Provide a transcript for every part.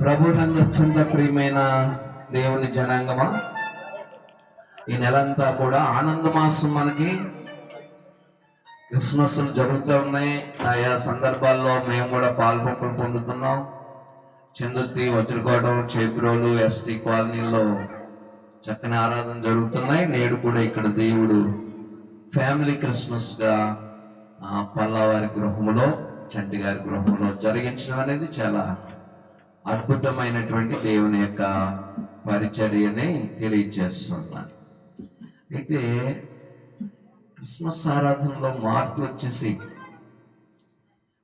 ప్రభునందు అత్యంత ప్రియమైన దేవుని జనాంగమా, ఈ నెలంతా కూడా ఆనంద మాసం. మనకి క్రిస్మస్లు జరుగుతూ ఉన్నాయి. ఆయా సందర్భాల్లో మేము కూడా పాల్పంపులు పొందుతున్నాం. చందుర్తి, వజ్రకోటం, చేబ్రోలు, ఎస్టీ కాలనీలో చక్కని ఆరాధన జరుగుతున్నాయి. నేడు కూడా ఇక్కడ దేవుడు ఫ్యామిలీ క్రిస్మస్గా పల్లావారి గృహంలో, చంటి గారి గృహంలో జరిగించడం అనేది చాలా అద్భుతమైనటువంటి దేవుని యొక్క పరిచర్యని తెలియజేస్తున్నాను. అయితే క్రిస్మస్ ఆరాధనలో మార్పులు వచ్చేసి,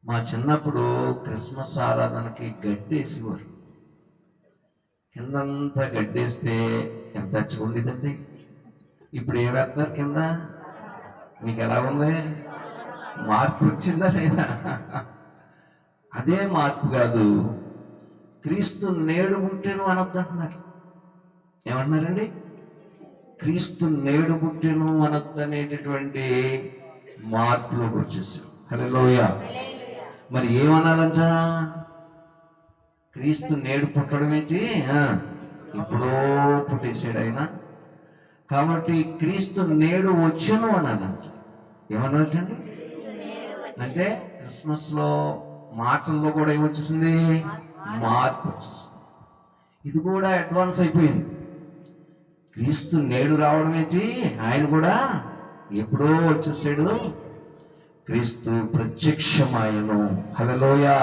మా చిన్నప్పుడు క్రిస్మస్ ఆరాధనకి గడ్డేసేవారు. కిందంతా గడ్డేస్తే ఎంత అచ్చగా ఉండేదండి. ఇప్పుడు ఏం వేస్తున్నారు కింద? మీకు ఎలా ఉంది? మార్పు వచ్చిందా లేదా? అదే మార్పు కాదు, క్రీస్తు నేడు పుట్టెను అనొద్దంటున్నారు. ఏమంటున్నారండి? క్రీస్తు నేడు పుట్టెను అనొద్దు అనేటటువంటి మార్పులోకి వచ్చేసాం. హల్లెలూయా. మరి ఏమనాలంట? క్రీస్తు నేడు పుట్టడం ఏంటి? ఎప్పుడో పుట్టేసాడు ఆయన. కాబట్టి క్రీస్తు నేడు వచ్చెను అనాలంట. ఏమన్నారండి? అంటే క్రిస్మస్లో మాటల్లో కూడా ఏమొచ్చేసింది? మార్పు వచ్చేసింది. ఇది కూడా అడ్వాన్స్ అయిపోయింది. క్రీస్తు నేడు రావడం ఏంటి? ఆయన కూడా ఎప్పుడో వచ్చేసాడు. క్రీస్తు ప్రత్యక్షమాయను. హల్లెలూయా.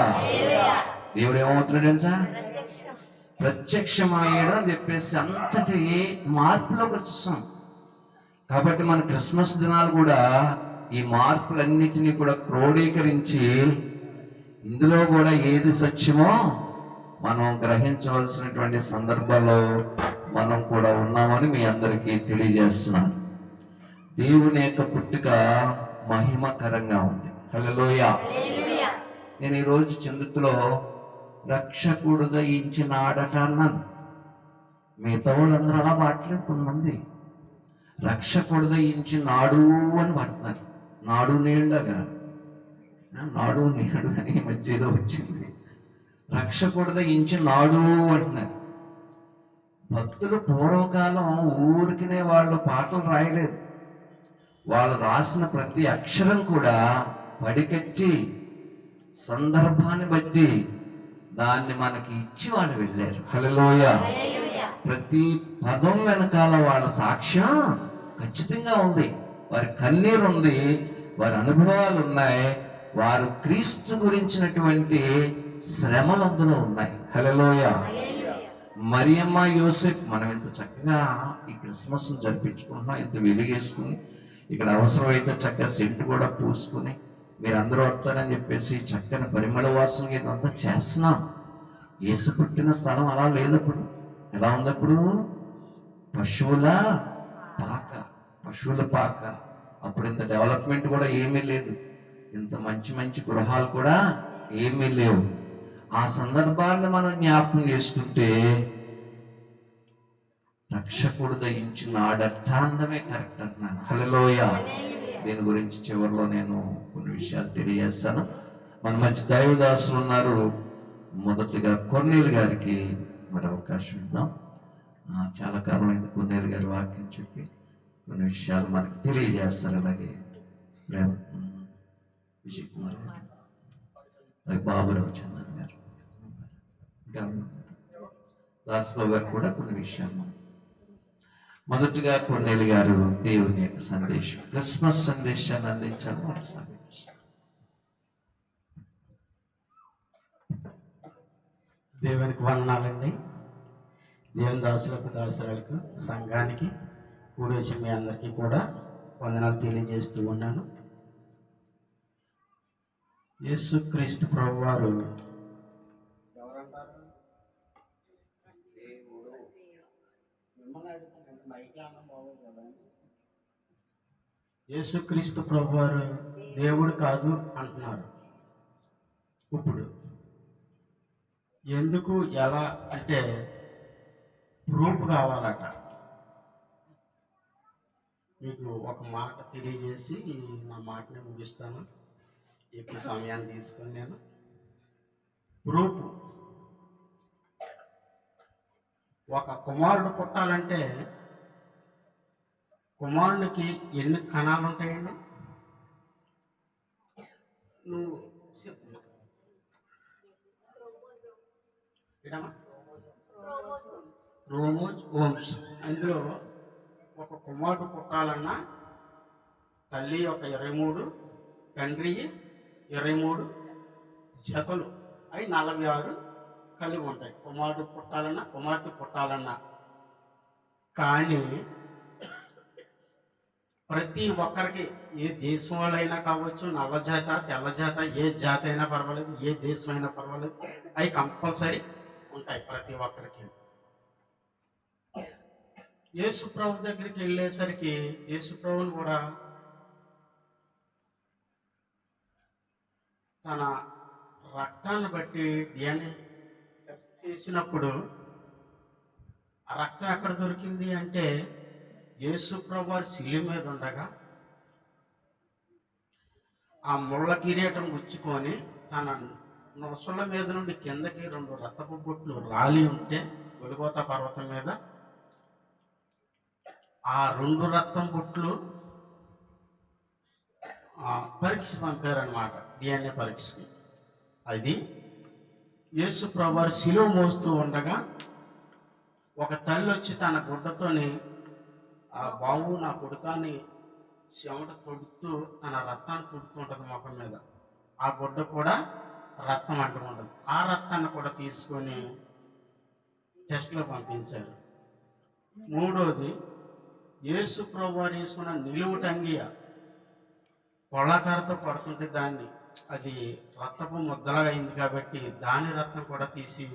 దేవుడు ఏమవుతున్నాడంట? ప్రత్యక్షమయ్యాడు అని చెప్పేసి అంతటి మార్పులోకి వచ్చేసాం. కాబట్టి మన క్రిస్మస్ దినాలు కూడా ఈ మార్పులన్నిటినీ కూడా క్రోడీకరించి, ఇందులో కూడా ఏది సత్యమో మనం గ్రహించవలసినటువంటి సందర్భాల్లో మనం కూడా ఉన్నామని మీ అందరికీ తెలియజేస్తున్నాను. దేవుని యొక్క పుట్టుక మహిమకరంగా ఉంది. హల్లెలూయా. నేను ఈరోజు చంద్రుతిలో రక్షకుడు దయించినాడట అన్నాను. మిగతా వాళ్ళందరూ అలా పాటలేదు. కొంతమంది రక్షకుడు దయించినాడు అని పడుతున్నారు. నాడు నేడుగా, నాడు నేడు అని మధ్యలో వచ్చింది. రక్షకుడు దయించినాడు అంటున్నారు. భక్తులు పూర్వకాలం ఊరికినే వాళ్ళు పాటలు రాయలేదు. వాళ్ళు రాసిన ప్రతి అక్షరం కూడా పడికట్టి సందర్భాన్ని బట్టి దాన్ని మనకి ఇచ్చి వాళ్ళు వెళ్ళారు. హల్లెలూయా. ప్రతి పదం వెనకాల వాళ్ళ సాక్ష్యం ఖచ్చితంగా ఉంది. వారి కన్నీరు ఉంది, వారి అనుభవాలు ఉన్నాయి, వారు క్రీస్తు గురించినటువంటి శ్రమలు అందులో ఉన్నాయి. హల్లెలూయా. మరియమ్మ, యోసేఫ్, మనం ఇంత చక్కగా ఈ క్రిస్మస్ జరిపించుకుంటున్నాం. ఇంత వెలిగేసుకుని, ఇక్కడ అవసరమైతే చక్కగా సెంట్ కూడా పూసుకుని మీరు అందరూ వస్తారని చెప్పేసి చక్కని పరిమళ వాసన ఇదంతా చేస్తున్నాం. యేసు పుట్టిన స్థలం అలా లేదప్పుడు. ఎలా ఉందప్పుడు? పశువుల పాక. అప్పుడు ఇంత డెవలప్మెంట్ కూడా ఏమీ లేదు. ఇంత మంచి మంచి గృహాలు కూడా ఏమీ లేవు. ఆ సందర్భాన్ని మనం జ్ఞాపకం చేసుకుంటే రక్షకుడు దయించినాడటాండమే కరెక్ట్ అంటున్నాను. హల్లెలూయా. దీని గురించి చివరిలో నేను కొన్ని విషయాలు తెలియజేస్తాను. మన మంచి దైవదాసులు ఉన్నారు. మొదటిగా కొర్నేలు గారికి మరి అవకాశం ఇద్దాం. చాలా కాలమైంది కొర్నేలు గారి వాక్యం చెప్పి కొన్ని విషయాలు మనకి తెలియజేస్తారు. అలాగే విజయ్ కుమార్ గారు, అలాగే బాబురావు చంద్రన్ గారు, దాసబాబు గారు కూడా కొన్ని విషయాలు. మొదటిగా కొన్నేలు గారు దేవుని యొక్క సందేశం, క్రిస్మస్ సందేశాన్ని అందించాలి. వారి సందేశం. దేవునికి వందనాలండి. దేవుని దాసులకు, దాసురాలకు, సంఘానికి కూడి వచ్చి మీ అందరికీ కూడా వందనాలు తెలియజేస్తూ ఉన్నాను. యేసుక్రీస్తు ప్రభువారు యేసుక్రీస్తు ప్రభువారు దేవుడు కాదు అంటున్నారు. ఇప్పుడు ఎందుకు, ఎలా అంటే ప్రూఫ్ కావాలట. మీకు ఒక మాట తెలియజేసి నా మాటని ముగిస్తాను. ఎక్కువ సమయాన్ని తీసుకొని నేను ప్రూఫ్ ఒక కుమారుడు పుట్టాలంటే కుమారునికి ఎన్ని కణాలు ఉంటాయండి? నువ్వు చెప్పు. క్రోమోజోమ్స్. అందులో ఒక కుమారుడు పుట్టాలన్నా తల్లి యొక్క 23, తండ్రి 23 జతలు అవి 46 కలిగి ఉంటాయి. కుమారుడు పుట్టాలన్నా కుమార్తె పుట్టాలన్నా. కానీ ప్రతి ఒక్కరికి ఏ దేశం వాళ్ళైనా కావచ్చు, నల్ల జాత తెల్ల జాత ఏ జాతి అయినా పర్వాలేదు, ఏ దేశం అయినా పర్వాలేదు, అవి కంపల్సరీ ఉంటాయి ప్రతి ఒక్కరికి. యేసు ప్రభు దగ్గరికి వెళ్ళేసరికి యేసు ప్రభుని కూడా తన రక్తాన్ని బట్టి డిఎన్ఏ టెస్ట్ చేసినప్పుడు ఆ రక్తం ఎక్కడ దొరికింది అంటే యేసు ప్రభు వారి శిలువ మీద ఉండగా ఆ ముళ్ళ కిరీటం గుచ్చుకొని తన నొసళ్ళ మీద నుండి కిందకి 2 రక్తపు బొట్లు రాలి ఉంటే గొల్గోతా పర్వతం మీద ఆ 2 రక్తం బొట్లు పరీక్ష పంపారనమాట, డిఎన్ఏ పరీక్షకి. అది యేసు ప్రభు వారు శిలువ మోస్తూ ఉండగా ఒక తల్లి వచ్చి తన గుడ్డతోని ఆ బావు నా కొడుకాన్ని చెమట తొడుతూ తన రక్తాన్ని తుడుతూ ఉంటుంది ముఖం మీద. ఆ గుడ్డ కూడా రక్తం అంటుకుంటుంది. ఆ రక్తాన్ని కూడా తీసుకొని టెస్ట్లో పంపించారు. మూడోది, యేసు ప్రభు వారు వేసుకున్న నిలువుటంగియ పొళ్ళాకారతో పడుతుంటే దాన్ని అది రక్తపు ముద్దలాగా అయింది కాబట్టి దాని రక్తం కూడా తీసి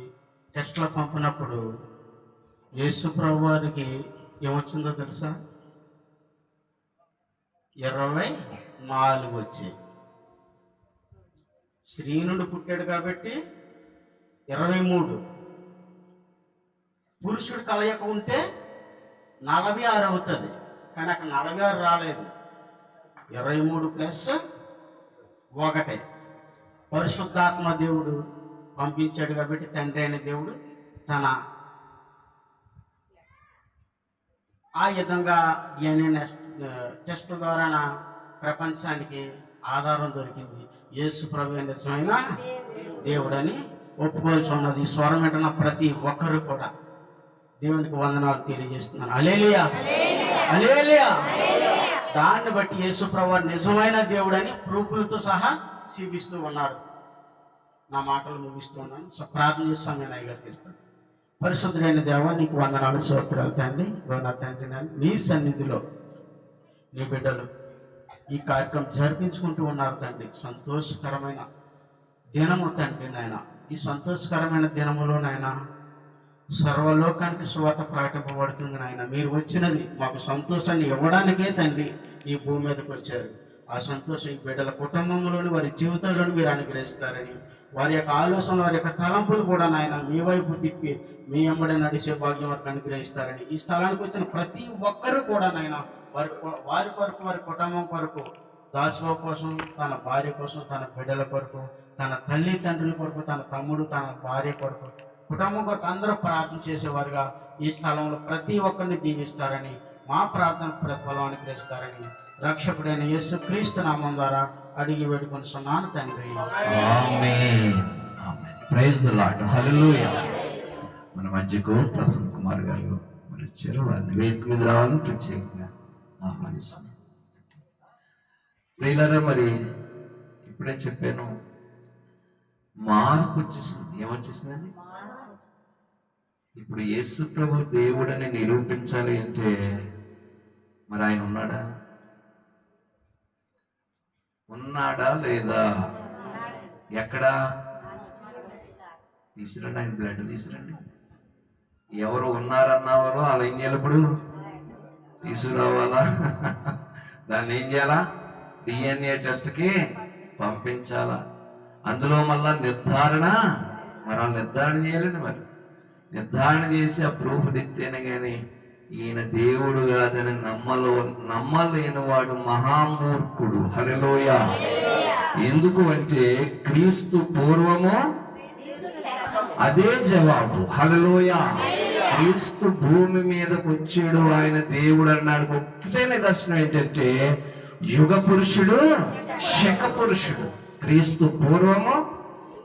టెస్ట్లో పంపినప్పుడు యేసు ప్రభు వారికి ఏమొచ్చిందో తెలుసా? 24 వచ్చాయి. స్త్రీ నుండి పుట్టాడు కాబట్టి 23. పురుషుడు కలయిక ఉంటే 46 అవుతుంది. కానీ అక్కడ 46 రాలేదు. 23 + 1 పరిశుద్ధాత్మ దేవుడు పంపించాడు కాబట్టి తండ్రి అయిన దేవుడు తన ఆ విధంగా డిఎన్ఏ టెస్ట్ ద్వారా ప్రపంచానికి ఆధారం దొరికింది. యేసు ప్రభు నిజమైన దేవుడని ఒప్పుకోల్చున్నది. స్వరం వింటున్న ప్రతి ఒక్కరు కూడా దేవునికి వందనాలు తెలియజేస్తున్నాను. హల్లెలూయా, హల్లెలూయా. దాన్ని బట్టి యేసు ప్రభు నిజమైన దేవుడని ప్రూఫ్లతో సహా చూపిస్తూ ఉన్నారు. నా మాటలు ముగిస్తూ ఉన్నాను. ప్రార్థన చేస్తాను. నేను అయ్యగారికి ఇస్తాను. పరిశుద్ధుడైన దేవా, నీకు వందనాలు, స్తోత్రాలు తండ్రి. నా తండ్రి, నీ సన్నిధిలో నీ బిడ్డలు ఈ కార్యక్రమం జరిపించుకుంటూ ఉన్నారు తండ్రి. సంతోషకరమైన దినము తండ్రి నాయన. ఈ సంతోషకరమైన దినములో నాయన సర్వలోకానికి సువార్త ప్రకటింపబడుతుంది నాయన. మీరు వచ్చినది మాకు సంతోషాన్ని ఇవ్వడానికే తండ్రి ఈ భూమి మీదకి వచ్చారు. ఆ సంతోషం ఈ బిడ్డల కుటుంబంలోని వారి జీవితాల్లోని మీరు అనుగ్రహిస్తారని, వారి యొక్క ఆలోచన, వారి యొక్క తలంపులు కూడా నాయన మీ వైపు తిప్పి మీ వెంబడి నడిచే భాగ్యం వారికి అనుగ్రహిస్తారని, ఈ స్థలానికి వచ్చిన ప్రతి ఒక్కరూ కూడా నాయన వారి కొరకు, వారి కుటుంబం కొరకు, దాసుబాబు కోసం, తన భార్య కోసం, తన బిడ్డల కొరకు, తన తల్లి తండ్రుల కొరకు, తన తమ్ముడు, తన భార్య కొరకు, కుటుంబం కొరకు అందరూ ప్రార్థన చేసేవారుగా ఈ స్థలంలో ప్రతి ఒక్కరిని దీవిస్తారని, మా ప్రార్థన ప్రతిఫలం అనుగ్రహిస్తారని రక్షకుడైన యేసుక్రీస్తు నామం ద్వారా అడిగి వేడుకొనుచున్నాను తండ్రి. Amen, amen. Praise the lord. Hallelujah. మన మధ్యకు ప్రసన్న కుమార్ గారు మరి వచ్చారు. వారిని వేదిక మీద రావాలని ప్రత్యేకంగా ఆహ్వానిస్తున్నాను. ప్రియులారా, మరి ఇప్పుడే చెప్పాను, మార్పు వచ్చేసింది. ఏమొచ్చేసిందండి? ఇప్పుడు యేసు ప్రభు దేవుడని నిరూపించాలి అంటే మరి ఆయన ఉన్నాడా లేదా? ఎక్కడా? తీసుకురండి, ఆయన బ్లడ్ తీసుకురండి. ఎవరు ఉన్నారన్నవారో అలా ఏం చేయాలి? ఇప్పుడు తీసుకురావాలా? దాన్ని ఏం చేయాలా? డిఎన్ఏ టెస్ట్కి పంపించాలా? అందులో మళ్ళా నిర్ధారణ చేయాలండి. మరి నిర్ధారణ చేసి ఆ ప్రూఫ్ దిక్తేనే కానీ ఈయన దేవుడు కాదని నమ్మలేని వాడు మహామూర్ఖుడు. హల్లెలూయా. ఎందుకు అంటే క్రీస్తు పూర్వము అదే జవాబు. హల్లెలూయా. క్రీస్తు భూమి మీదకి వచ్చాడు, ఆయన దేవుడు అనడానికి ఒక్కటే నిదర్శనం ఏంటంటే యుగ పురుషుడు, శక పురుషుడు. క్రీస్తు పూర్వము,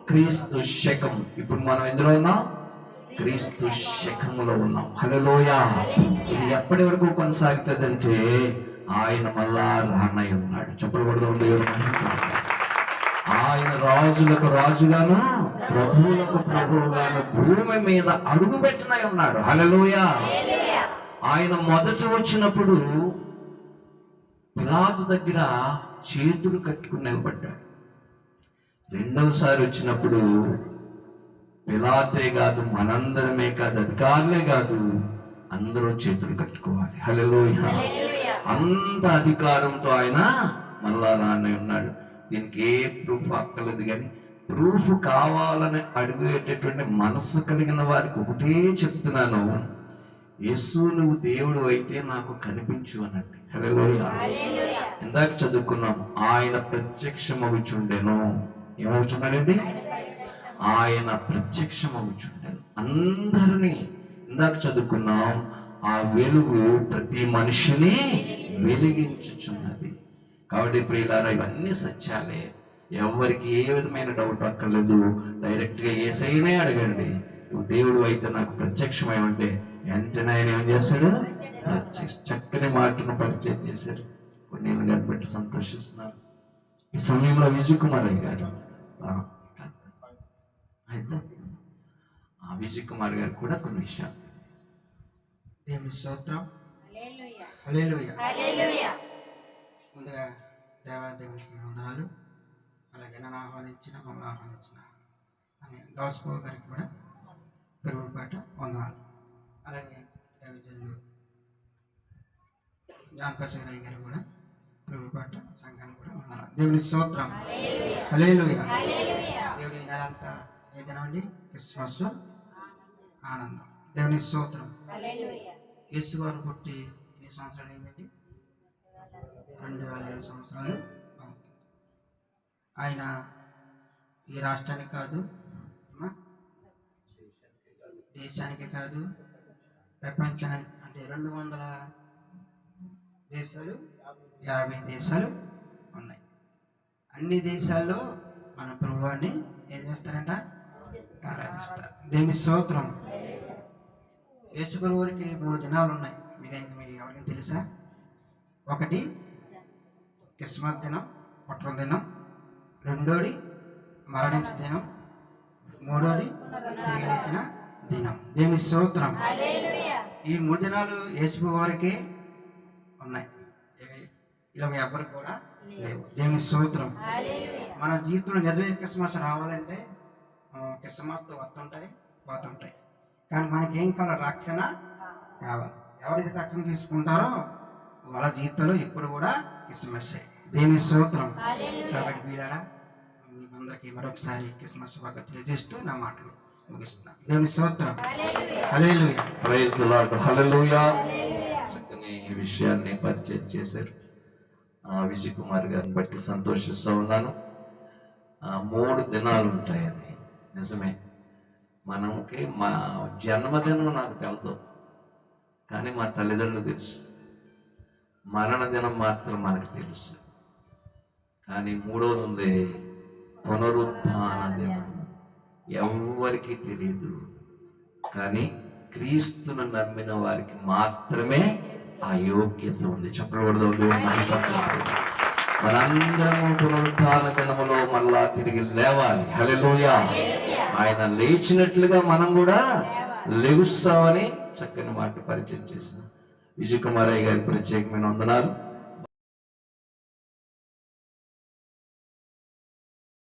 క్రీస్తు శకం. ఇప్పుడు మనం ఎందులో ఉన్నాం? క్రీస్తు శకములో ఉన్నాం. హల్లెలూయా. ఇది ఎప్పటి వరకు కొనసాగుతుందంటే ఆయన మళ్ళా రానై ఉన్నాడు. చెప్పబడదాం దేవుడు. ఆయన రాజులకు రాజుగాను, ప్రభువులకు ప్రభువుగాను భూమి మీద అడుగు పెట్టినై ఉన్నాడు. హల్లెలూయా. ఆయన మొదట వచ్చినప్పుడు పిలాతు దగ్గర చేతులు కట్టుకుని నిలబడ్డాడు. రెండవసారి వచ్చినప్పుడు పిలాతే కాదు, మనందరమే కాదు, అధికారులే కాదు, అందరూ చేతులు కట్టుకోవాలి. హల్లెలూయా. అంత అధికారంతో ఆయన మళ్ళా రానే ఉన్నాడు. దీనికి ఏ ప్రూఫ్ అక్కర్లేదు, కానీ ప్రూఫ్ కావాలని అడిగేటటువంటి మనసు కలిగిన వారికి ఒకటే చెప్తున్నాను, యేసు నువ్వు దేవుడు అయితే నాకు కనిపించు అనండి. హల్లెలూయా. ఇందాక చదువుకున్నాం, ఆయన ప్రత్యక్షమవుచుండెను. ఏమవుచున్నాడండి? ఆయన ప్రత్యక్షమవుచుండెను అందరినీ. ఇందాక చదువుకున్నాం, ఆ వెలుగు ప్రతి మనిషిని వెలిగించుచున్నది. కాబట్టి ప్రియులారా, ఇవన్నీ సత్యాలే. ఎవరికి ఏ విధమైన డౌట్ అక్కర్లేదు. డైరెక్ట్గా యేసయ్యనే అడగండి, నువ్వు దేవుడు అయితే నాకు ప్రత్యక్షమై ఉంటే వెంటనే ఆయన ఏం చేశాడు? చక్కని మాటను పరిచయం చేశాడు. కొన్ని గారిని బట్టి సంతోషిస్తున్నారు. ఈ సమయంలో విజయ్ కుమార్ అయ్య గారు, అయితే ఆ విజయ్ కుమార్ గారు కూడా కొన్ని విషయాలు. దేవుని స్తోత్రం. హల్లెలూయా. ముందుగా దేవాదేవునికి వందనాలు. అలాగే నన్ను ఆహ్వానించిన, మమ్మల్ని ఆహ్వానించిన అని దాసుబాబు గారికి కూడా పెరుగుపాట వందనాలు. అలాగే దేవజనులు జాన్పశేఖర్ అయ్య గారు కూడా పెరుగుపాట సంఘానికి కూడా వందనాలు. దేవుని స్తోత్రం. హల్లెలూయా. దేవుని నెలంతా ఏ దినం అండి? క్రిస్మస్ ఆనందం. దేవుని స్తోత్రం. యేసు గారు పుట్టి ఎన్ని సంవత్సరాలు అయిందండి? 2007 సంవత్సరాలు అవుతుంది. ఆయన ఈ రాష్ట్రానికి కాదు, దేశానికి కాదు, ప్రపంచానికి, అంటే 200 దేశాలు, 50 దేశాలు ఉన్నాయి. అన్ని దేశాల్లో మన ప్రభువాన్ని ఏం చేస్తారంట? ఆరాధిస్తారు. దేవుని స్తోత్రం. యేసు ప్రభువుకి 3 దినాలు ఉన్నాయి. మీకు ఎవరికి తెలుసా? ఒకటి క్రిస్మస్ దినం, పుట్టిన దినం. రెండోది మరణించిన దినం. మూడోది తిరిగి లేచిన దినం. దేవుని స్తోత్రం. ఈ 3 దినాలు యేసు ప్రభువుకి ఉన్నాయి, ఇలా ఎవరికి కూడా లేవు. దేవుని స్తోత్రం. మన జీవితంలో నిజమైన క్రిస్మస్ రావాలంటే క్రిస్మస్తో వస్తుంటాయి, పోతుంటాయి. కానీ మనకి ఏం కావాలి? రక్షణ కావాలి. ఎవరైతే రక్షణ తీసుకుంటారో వాళ్ళ జీవితంలో ఇప్పుడు కూడా క్రిస్మస్. దేవుని స్తోత్రం. కాబట్టి మీరారా, అందరికీ మరొకసారి క్రిస్మస్ శుభాకాంక్షలు తెలియజేస్తూ నా మాటలు ముగిస్తున్నాను. దేవుని స్తోత్రం. Hallelujah. Praise the lord. Hallelujah. చక్కని విషయాన్ని పరిచయం చేశారు విజయ్ కుమార్ గారిని బట్టి సంతోషిస్తూ ఉన్నాను. 3 దినాలు ఉంటాయని నిజమే. మనకి మా జన్మదినం నాకు తెలుసు, కానీ మా తల్లిదండ్రులు తెలుసు. మరణ దినం మాత్రం మనకు తెలుసు. కానీ 3వది ఉంది, పునరుత్థాన దినం. ఎవరికి తెలియదు, కానీ క్రీస్తును నమ్మిన వారికి మాత్రమే ఆ యోగ్యత ఉంది. చెప్పకూడదు. మనందరము పునరుత్థాన దినములో మళ్ళా తిరిగి లేవాలి. హల్లెలూయా. ఆయన లేచినట్లుగా మనం కూడా లెగుస్తామని చక్కని మాట పరిచయం చేసిన విజయ్ కుమార్ అయ్య గారి ప్రత్యేకమైన వందనాలు.